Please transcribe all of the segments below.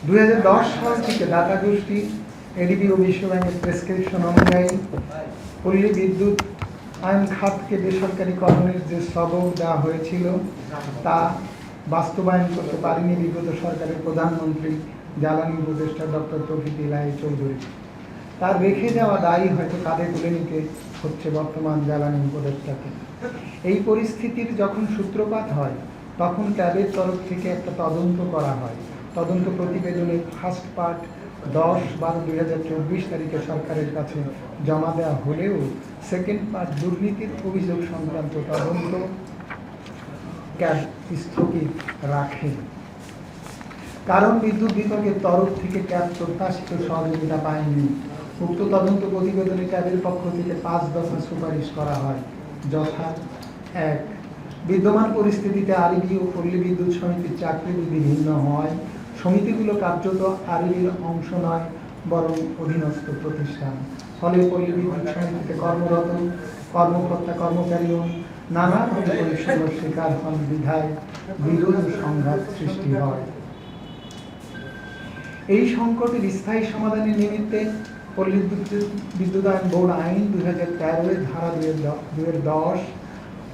2010 সাল থেকে দাতা গোষ্ঠী এডিবি ও বিশ্ব ব্যাংকের প্রেসক্রিপশন অনুযায়ী পল্লী বিদ্যুৎ আইন খাতকে বেসরকারীকরণের যে সবক দেওয়া হয়েছিল তা বাস্তবায়ন করতে পারেনি বিগত সরকারের প্রধানমন্ত্রী জ্বালানি উপদেষ্টা ডক্টর তৌফিক ইলাহি চৌধুরী। তার রেখে যাওয়া দায়ী হয়তো কাঁধে তুলে নিতে হচ্ছে বর্তমান জ্বালানি উপদেষ্টাকে। এই পরিস্থিতির যখন সূত্রপাত হয় তখন ক্যাবের তরফ থেকে একটা তদন্ত করা হয়। তদন্ত প্রতিবেদনের ফার্স্ট পার্ট 10/12/2024 তারিখে সরকারের কাছে জমা দেওয়া হলেও সেকেন্ড পার্ট দুর্নীতির অভিযোগ সংক্রান্ত তদন্ত ক্যাব স্থগিত রাখে। কারণ বিদ্যুৎ বিভাগের তরফ থেকে ক্যাব প্রত্যাশিত সহযোগিতা পায়নি। উক্ত তদন্ত প্রতিবেদনে ক্যাবের পক্ষ থেকে 5 দফা সুপারিশ করা হয়, যথা: 1. বিদ্যমান পরিস্থিতিতে আরইবি ও পল্লী বিদ্যুৎ সমিতির চাকরিবিধি ভিন্ন হয়। সমিতিগুলো কার্যত আরইবির অংশ নয়, বরং অধীনস্থ প্রতিষ্ঠান। ফলে পল্লী বিদ্যুৎ সমিতিতে কর্মরত কর্মকর্তা কর্মচারীও নানাভাবে পরিশ্রমের শিকার হন বিধায় বিরোধ সংঘাত সৃষ্টি হয়। এই সংকটের স্থায়ী সমাধানের নিমিত্তে পল্লী বিদ্যুতায়ন বোর্ড আইন 2013 ধারা 210,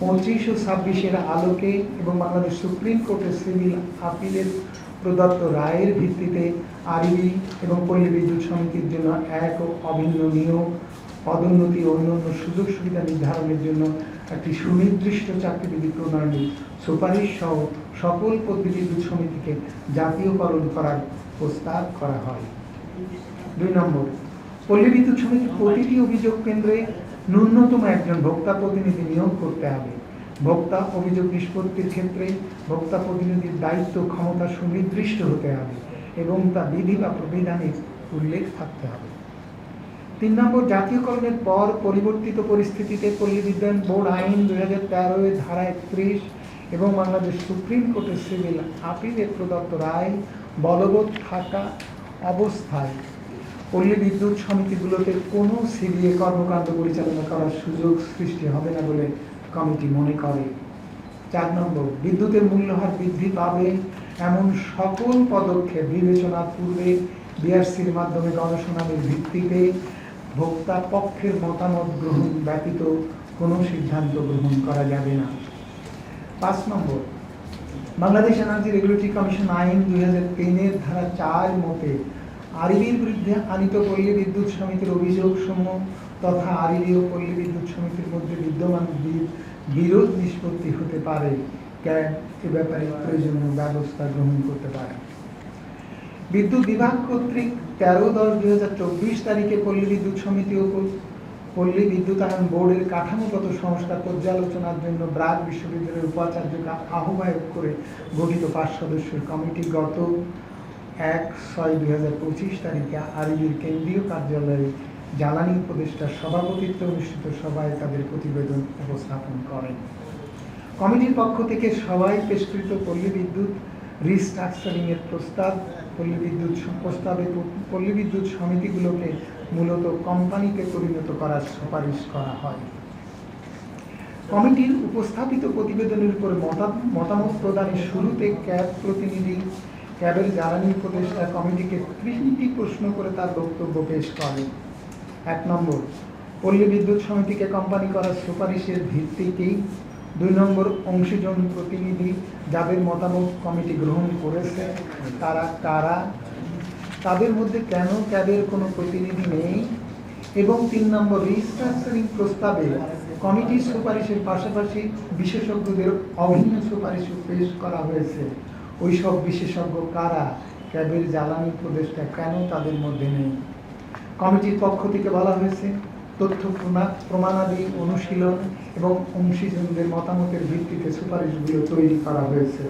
25 ও 26 আলোকে এবং বাংলাদেশ সুপ্রিম কোর্টের সিভিল আপিলের প্রদত্ত রায়ের ভিত্তিতে আরইবি এবং পল্লী বিদ্যুৎ সমিতির জন্য এক ও অভিন্ন নিয়োগ, পদোন্নতি ও অন্যান্য সুযোগ সুবিধা নির্ধারণের জন্য একটি সুনির্দিষ্ট চাকরিবিধি প্রণয়নের সুপারিশ সহ সকল পল্লী বিদ্যুৎ সমিতিকে জাতীয়করণ করার প্রস্তাব করা হয়। 2 নম্বর, পল্লী বিদ্যুৎ সমিতির প্রতিটি অভিযোগ কেন্দ্রে ন্যূনতম একজন ভোক্তা প্রতিনিধি নিয়োগ করতে হবে। ভোক্তা অভিযোগ নিষ্পত্তির ক্ষেত্রে ভোক্তা প্রতিনিধির দায়িত্ব ক্ষমতা সুনির্দিষ্ট হতে হবে এবং তা বিধি বা প্রবিধানে উল্লেখ থাকতে হবে। 3 নম্বর, জাতীয়করণের পর পরিবর্তিত পরিস্থিতিতে পল্লী বিদ্যুৎ বোর্ড আইন 2013 ধারা 31 এবং বাংলাদেশ সুপ্রিম কোর্টের সিভিল আপিলের প্রদত্ত রায় বলবৎ থাকা অবস্থায় পল্লী বিদ্যুৎ সমিতিগুলোতে কোনো সিবিএ কর্মকাণ্ড পরিচালনা করার সুযোগ সৃষ্টি হবে না বলে কমিটি মনে করে। 4 নম্বর, বিদ্যুতের মূল্যহার বৃদ্ধি পাবে এমন সকল পদক্ষেপ বিবেচনার পূর্বে বিআরসির মাধ্যমে গণশুনানির ভিত্তিতে ভোক্তা পক্ষের মতামত গ্রহণ ব্যতীত কোনো সিদ্ধান্ত গ্রহণ করা যাবে না। 5 নম্বর, বাংলাদেশ এনার্জি রেগুলেটরি কমিশন আইন 2003 ধারা 4 মতে আরইবির বিরুদ্ধে আনিত পল্লী বিদ্যুৎ সমিতির অভিযোগসমূহ তথা আরইবি ও পল্লী বিদ্যুৎ সমিতির মধ্যে বিদ্যমান বিরোধ নিষ্পত্তি হতে পারে। ক্যাব এ ব্যাপারে প্রয়োজনীয় ব্যবস্থা গ্রহণ করতে পারে। বিদ্যুৎ বিভাগ কর্তৃক 13/10/2024 তারিখে পল্লী বিদ্যুৎ সমিতি ও পল্লী বিদ্যুতায়ন বোর্ডের কাঠামোগত সংস্কার পর্যালোচনার জন্য ব্রাক বিশ্ববিদ্যালয়ের উপাচার্যকে আহ্বায়ক করে গঠিত 5 সদস্যের কমিটি গত 1/6/2025 তারিখে আরইবির কেন্দ্রীয় কার্যালয়ে জ্বালানি উপদেষ্টার সভাপতিত্বে অনুষ্ঠিত সভায় তাদের প্রতিবেদন উপস্থাপন করেন। কমিটির পক্ষ থেকে সভায় পেশকৃত পল্লী বিদ্যুৎ রিস্ট্রাকচারিং এর পল্লী বিদ্যুৎ সমিতিগুলোকে মূলত কোম্পানিতে পরিণত করার সুপারিশ করা হয়। কমিটির উপস্থাপিত প্রতিবেদনের উপর মতামত প্রদানের শুরুতে ক্যাবের জ্বালানি উপদেষ্টা কমিটিকে 3টি প্রশ্ন করে তার বক্তব্য পেশ করেন। 1 নম্বর, পল্লী বিদ্যুৎ সমিতিকে কোম্পানি করার সুপারিশের ভিত্তিতেই 2 নম্বর, অংশীজন প্রতিনিধি যাদের মতামত কমিটি গ্রহণ করেছে তারা কারা, তাদের মধ্যে কেন ক্যাবের কোনো প্রতিনিধি নেই, এবং 3 নম্বর, রিস্ট্রাকচারিং প্রস্তাবে কমিটির সুপারিশের পাশাপাশি বিশেষজ্ঞদের অভিন্ন সুপারিশ পেশ করা হয়েছে। ওই সব বিশেষজ্ঞ কারা, ক্যাবের জ্বালানি উপদেষ্টা কেন তাদের মধ্যে নেই। কমিটির পক্ষ থেকে বলা হয়েছে, তথ্য প্রমাণাদি অনুশীলন এবং অংশীজনদের মতামতের ভিত্তিতে সুপারিশগুলো তৈরি করা হয়েছে।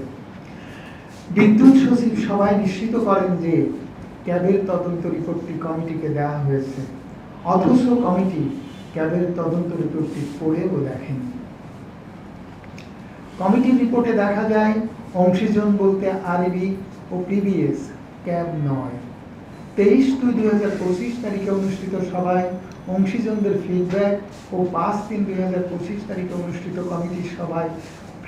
বিদ্যুৎ সচিব সবাই নিশ্চিত করেন যে ক্যাবের তদন্ত রিপোর্টটি কমিটিকে দেওয়া হয়েছে, অথচ কমিটি ক্যাবের তদন্ত রিপোর্টটি পড়েও দেখেনি। কমিটির রিপোর্টে দেখা যায় অংশীজন বলতে আরইবি ও পিবিএস, ক্যাব নয়। 23/2/2025 তারিখে অনুষ্ঠিত সভায় অংশীজনদের ফিডব্যাক ও 5/3/2025 তারিখে অনুষ্ঠিত কমিটির সভায়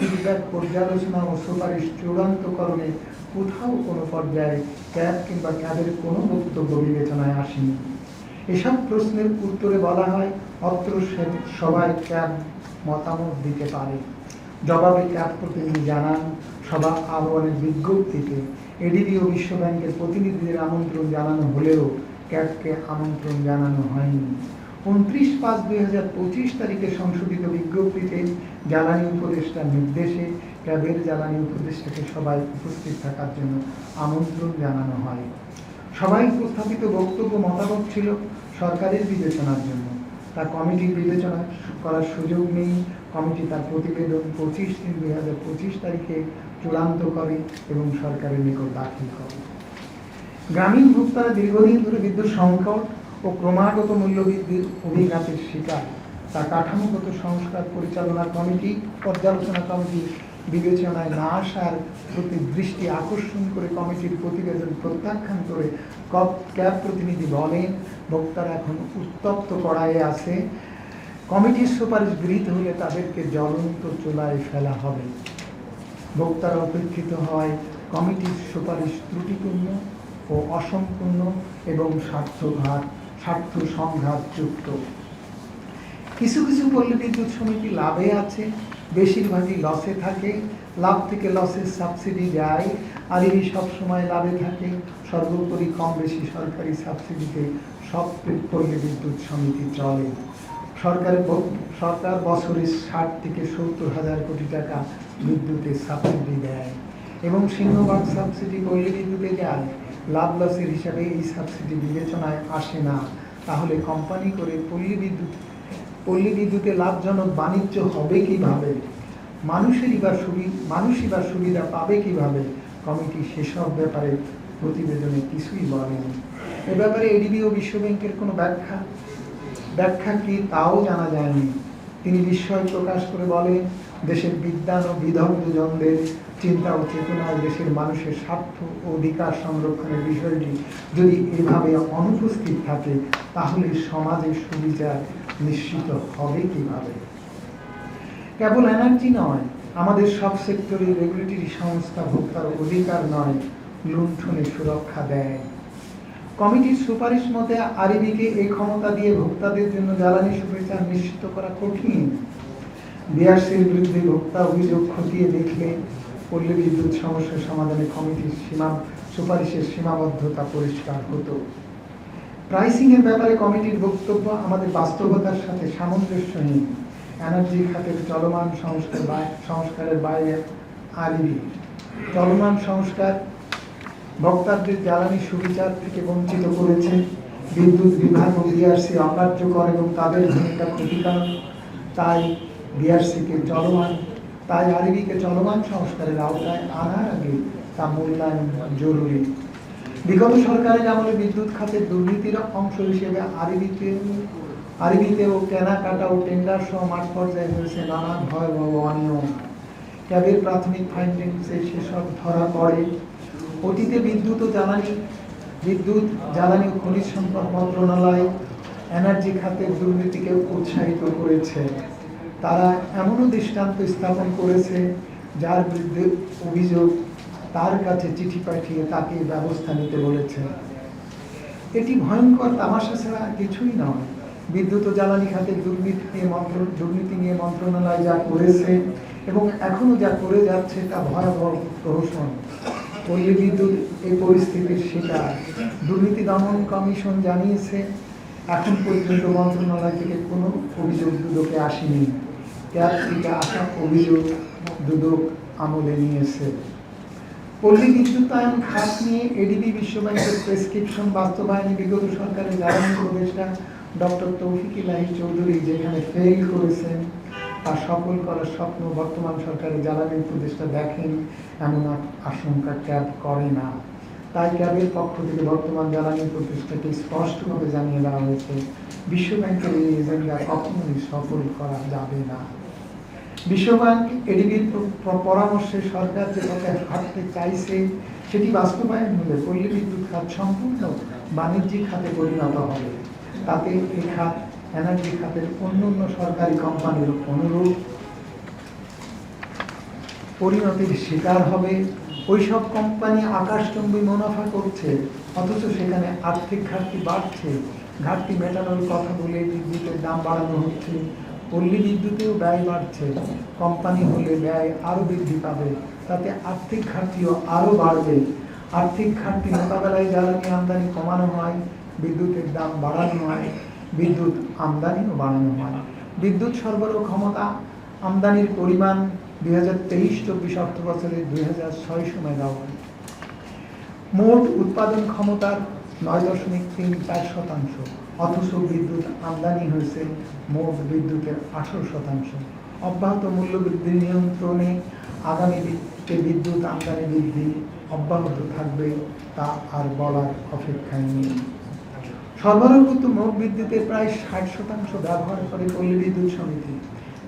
ফিডব্যাক পর্যালোচনা ও সুপারিশ চূড়ান্তকরণে কোথাও কোনো পর্যায়ে ক্যাব কিংবা ক্যাবের কোনো বক্তব্য বিবেচনায় আসেনি। এসব প্রশ্নের উত্তরে বলা হয় অত্র সবাই ক্যাব মতামত দিতে পারে। জবাবে ক্যাব প্রতিনিধি জানান সভা আহ্বানের বিজ্ঞপ্তিতে এডিবি ও বিশ্ব ব্যাংকের প্রতিনিধিদের আমন্ত্রণ জানানো হলেও ক্যাবকে আমন্ত্রণ জানানো হয়নি। 29/5/2025 তারিখে সংশোধিত বিজ্ঞপ্তিতে জ্বালানি উপদেষ্টার নির্দেশে ক্যাবের জ্বালানি উপদেষ্টাকে সবাই উপস্থিত থাকার জন্য আমন্ত্রণ জানানো হয়। সবাই উপস্থাপিত বক্তব্য মতামত ছিল সরকারের বিবেচনার জন্য, তা কমিটির বিবেচনা করার সুযোগ নেই। কমিটি তার প্রতিবেদন 25/3/2025 তারিখে চূড়ান্ত করে এবং সরকারের নিকট দাখিল করে। গ্রামীণ ভোক্তারা দীর্ঘদিন ধরে বিদ্যুৎ সংকট ও ক্রমাগত মূল্যবৃদ্ধির অভিঘাতের শিকার। তা কাঠামোগত সংস্কার পরিচালনা কমিটি পর্যালোচনা কমিটি বিবেচনায় না আসার প্রতি দৃষ্টি আকর্ষণ করে কমিটির প্রতিবেদন প্রত্যাখ্যান করে ক্যাব প্রতিনিধি বলেন ভোক্তারা এখন উত্তপ্ত কড়াইয়ে আছে, কমিটির সুপারিশ গৃহীত হলে তাদেরকে জ্বলন্ত চুলায় ফেলা হবে। ভোক্তারা উপেক্ষিত হয় কমিটির সুপারিশ ত্রুটিপূর্ণ ও অসম্পূর্ণ এবং স্বার্থ সংঘাতযুক্ত। কিছু কিছু পল্লী বিদ্যুৎ সমিতি লাভে আছে, বেশিরভাগই লসে থাকে। লাভ থেকে লসের সাবসিডি যায়, আরবি সবসময় লাভে থাকে। সর্বোপরি কম বেশি সরকারি সাবসিডিতে সব পল্লী বিদ্যুৎ সমিতি চলে। সরকার বছরে 60 থেকে 70 হাজার কোটি টাকা বিদ্যুতের সাবসিডি দেয় এবং সিংহভাগ সাবসিডি পল্লী বিদ্যুতে যায়। লাভ লসের হিসাবে এই সাবসিডি বিবেচনায় আসে না। তাহলে কোম্পানি করে পল্লী বিদ্যুতে লাভজনক বাণিজ্য হবে কিভাবে? মানুষই বা সুবিধা পাবে কিভাবে? কমিটি সেসব ব্যাপারে প্রতিবেদনে কিছুই বলেনি। এ ব্যাপারে এডিবি ও বিশ্ব ব্যাংকের কোনো ব্যাখ্যা কি তাও জানা যায়নি। তিনি বিস্ময় প্রকাশ করে বলেন দেশের বিদ্বান ও বিদগ্ধজনদের চিন্তা ও চেতনায় দেশের মানুষের স্বার্থ ও অধিকার সংরক্ষণের বিষয়টি যদি এভাবে অনুপস্থিত থাকে তাহলে সমাজের সুবিচার নিশ্চিত হবে কিভাবে? কেবল এনার্জি নয়, আমাদের সব সেক্টরে রেগুলেটরি সংস্থা ভোক্তার অধিকার নয়, লুণ্ঠনে সুরক্ষা দেয়। কমিটির সুপারিশ মতে আরবিকে এই ক্ষমতা দিয়ে ভোক্তাদের জন্য জ্বালানি সুবিচার নিশ্চিত করা কঠিন। বিআরসির বিরুদ্ধে ভোক্তা অভিযোগ খতিয়ে দেখলে পল্লী বিদ্যুৎ সমস্যা সমাধানে কমিটির সুপারিশের সীমাবদ্ধতা পরিষ্কার হতো। প্রাইসিং এর ব্যাপারে কমিটির বক্তব্য আমাদের বাস্তবতার সাথে সামঞ্জস্যহীন। এনার্জি খাতের চলমান সংস্কারের বাইরে আরবি চলমান সংস্কার ভোক্তাদের জ্বালানি সুবিচার থেকে বঞ্চিত করেছে। বিদ্যুৎ বিভাগ ও বিআরসি অকার্যকর এবং তাদের ভূমিকা ক্ষতিকারক। তাই আরবিকে চলমান সংস্কারের আওতায় আনার আগে তা মূল্যায়ন জরুরি। বিগত সরকারের আমলে বিদ্যুৎ খাতের দুর্নীতির অংশ হিসেবে আরবিতেও কেনাকাটা ও টেন্ডার সহ মাঠ পর্যায়ে হয়েছে নানান ভয়াবহ অনিয়ম। ক্যাবের প্রাথমিক ফাইন্ডিংসে সেসব ধরা পড়ে। অতীতে বিদ্যুৎ জ্বালানি ও খনিজ সম্পদ মন্ত্রণালয় এনার্জি খাতের দুর্নীতিকে উৎসাহিত করেছে। তারা এমনও দৃষ্টান্ত স্থাপন করেছে যার বিরুদ্ধে অভিযোগ তার কাছে চিঠি পাঠিয়ে তাকে ব্যবস্থা নিতে বলেছে। এটি ভয়ঙ্কর তামাশা ছাড়া কিছুই নয়। বিদ্যুৎ ও জ্বালানি খাতের দুর্নীতি নিয়ে মন্ত্রণালয় যা করেছে এবং এখনো যা করে যাচ্ছে তা ভয়াবহ প্রহসন। পল্লী বিদ্যুৎ এই পরিস্থিতির শিকার। দুর্নীতি দমন কমিশন জানিয়েছে এখন পর্যন্ত মন্ত্রণালয় থেকে কোনো অভিযোগ দুদকে আসেনি। ক্যাব থেকে আসা অভিযোগ দুদক আমলে নিয়েছে। পল্লী বিদ্যুতায়ন খাত নিয়ে এডিবি বিশ্ব ব্যাংকের প্রেসক্রিপশন বাস্তবায়নে বিগত সরকারের জ্বালানি উপদেষ্টা ডক্টর তৌফিক ইলাহি চৌধুরী যেখানে ফেল করেছেন তা সফল করার স্বপ্ন বর্তমান সরকারের জ্বালানি উপদেষ্টা দেখেন এমন আশঙ্কা ক্যাব করে না। তাই ক্যাবের পক্ষ থেকে বর্তমান জ্বালানি উপদেষ্টাকে স্পষ্টভাবে জানিয়ে দেওয়া হয়েছে বিশ্ব ব্যাংকের এই এজেন্ডা কখনোই সফল করা যাবে না। বিশ্বব্যাংক এডিবির পরামর্শে সরকার যে পথে হাঁটতে চাইছে সেটি বাস্তবায়ন হলে পল্লী বিদ্যুৎ খাত সম্পূর্ণ বাণিজ্যিক খাতে পরিণত হবে। তাতে এই খাত এনার্জি খাতের অন্য সরকারি কোম্পানির অনুরূপ পরিণতির শিকার হবে। ওইসব কোম্পানি আকাশচুম্বী মুনাফা করছে, অথচ সেখানে আর্থিক ঘাটতি বাড়ছে। ঘাটতি মেটানোর কথা বলে বিদ্যুতের দাম বাড়ানো হচ্ছে। পল্লী বিদ্যুতেও ব্যয় বাড়ছে। কোম্পানি হলে ব্যয় আরও বৃদ্ধি পাবে, তাতে আর্থিক ঘাটতিও আরও বাড়বে। আর্থিক ঘাটতি মোকাবেলায় জ্বালানি আমদানি কমানো হয়, বিদ্যুতের দাম বাড়ানো হয়, বিদ্যুৎ আমদানিও বাড়ানো হয়। বিদ্যুৎ সরবরাহ ক্ষমতা আমদানির পরিমাণ 2023-24 অর্থ বছরে 2600 মেগাওয়াট। মোট উৎপাদন ক্ষমতার 9.34%, অথচ বিদ্যুৎ আমদানি হয়েছে মোট বিদ্যুতের 18%। অব্যাহত মূল্যবৃদ্ধি নিয়ন্ত্রণে আগামীতে বিদ্যুৎ আমদানি বৃদ্ধি অব্যাহত থাকবে, তা আর বলার অপেক্ষায় নেই। সরবরাহকৃত মোট বিদ্যুতের প্রায় 60% ব্যবহার করে পল্লী বিদ্যুৎ সমিতি।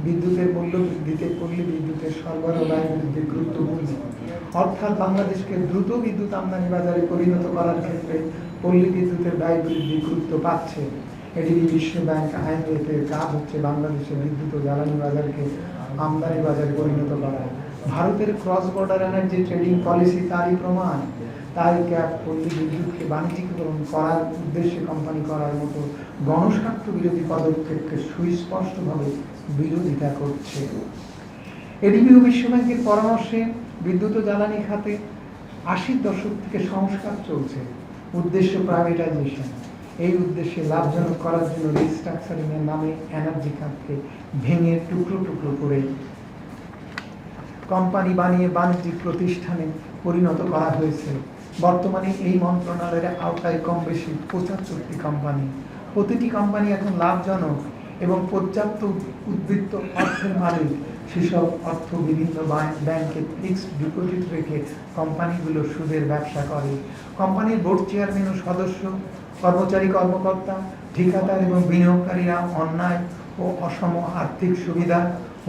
বিদ্যুতের মূল্য বৃদ্ধিতে পল্লী বিদ্যুতের সরবরাহ ব্যয় বৃদ্ধির গুরুত্বপূর্ণ। অর্থাৎ বাংলাদেশকে দ্রুত বিদ্যুৎ আমদানি বাজারে পরিণত করার ক্ষেত্রে পল্লী বিদ্যুতের ব্যয় বৃদ্ধি গুরুত্ব পাচ্ছে। এডিবি, বিশ্ব ব্যাংক, IMF এর কাজ হচ্ছে বাংলাদেশের বিদ্যুৎ ও জ্বালানি বাজারকে আমদানি বাজারে পরিণত করা। ভারতের cross border energy trading policy তারই প্রমাণ। তাই ক্যাপ পল্লী বিদ্যুৎকে বাণিজ্যিকরণ করার উদ্দেশ্যে কোম্পানি করার মতো গণস্বার্থ বিরোধী পদক্ষেপকে সুস্পষ্টভাবে বিরোধিতা করছে। এডিবি ও বিশ্ব ব্যাংকের পরামর্শে বিদ্যুৎ ও জ্বালানি খাতে 80-র দশক থেকে সংস্কার চলছে। উদ্দেশ্য প্রাইভেটাইজেশন। এই উদ্দেশ্যে লাভজনক করার জন্য রিস্ট্রাকচারিং এর নামে এনার্জি খাতকে ভেঙে টুকরো টুকরো করে কোম্পানি বানিয়ে বাণিজ্যিক প্রতিষ্ঠানে পরিণত করা হয়েছে। বর্তমানে এই মন্ত্রণালয়ের আওতায় কম বেশি 75টি কোম্পানি। প্রতিটি কোম্পানি এখন লাভজনক এবং পর্যাপ্ত উদ্বৃত্ত অর্থের মালিক। সেসব অর্থ বিভিন্ন ব্যাংকে ফিক্সড ডিপোজিট রেখে কোম্পানিগুলো সুদের ব্যবসা করে। কোম্পানির বোর্ড চেয়ারম্যান ও সদস্য, কর্মচারী, কর্মকর্তা, ঠিকাদার এবং বিনিয়োগকারীরা অন্যায় ও অসম আর্থিক সুবিধা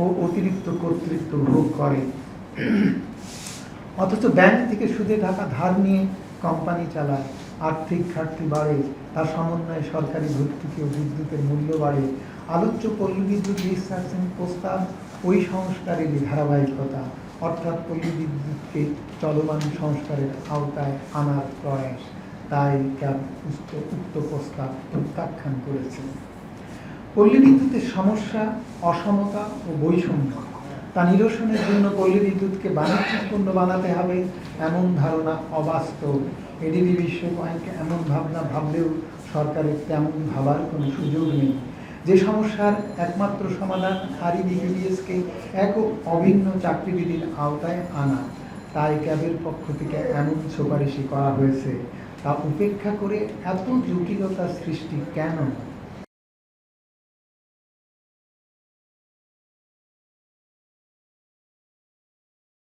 ও অতিরিক্ত কর্তৃত্ব ভোগ করে। অথচ ব্যাংক থেকে সুদে টাকা ধার নিয়ে কোম্পানি চালায়। আর্থিক ঘাটতি বাড়ে, তার সমন্বয়ে সরকারি ভর্তুকি ও বিদ্যুতের মূল্য বাড়ে। আলোচ্য পল্লী বিদ্যুৎ রিস্ট্রাকচারিং প্রস্তাব ওই সংস্কারেরই ধারাবাহিকতা, অর্থাৎ পল্লী বিদ্যুৎকে চলমান সংস্কারের আওতায় আনার প্রয়াস। তাই ক্যাব উক্ত প্রস্তাব প্রত্যাখ্যান করেছে। পল্লী বিদ্যুতের সমস্যা, অসমতা ও বৈষম্য, তা নিরসনের জন্য পল্লী বিদ্যুৎকে বাণিজ্যিক পণ্য বানাতে হবে এমন ধারণা অবাস্তব। এডিবি, বিশ্ব ব্যাংক এমন ভাবনা ভাবলেও সরকারের তেমন ভাবার কোনো সুযোগ নেই। যে সমস্যার একমাত্র সমাধান REBPDS-কে এক ও অভিন্ন চাকরিবিধির আওতায় আনা, তাই ক্যাবের পক্ষ থেকে এমন সুপারিশই করা হয়েছে। তা উপেক্ষা করে এত জটিলতার সৃষ্টি কেন?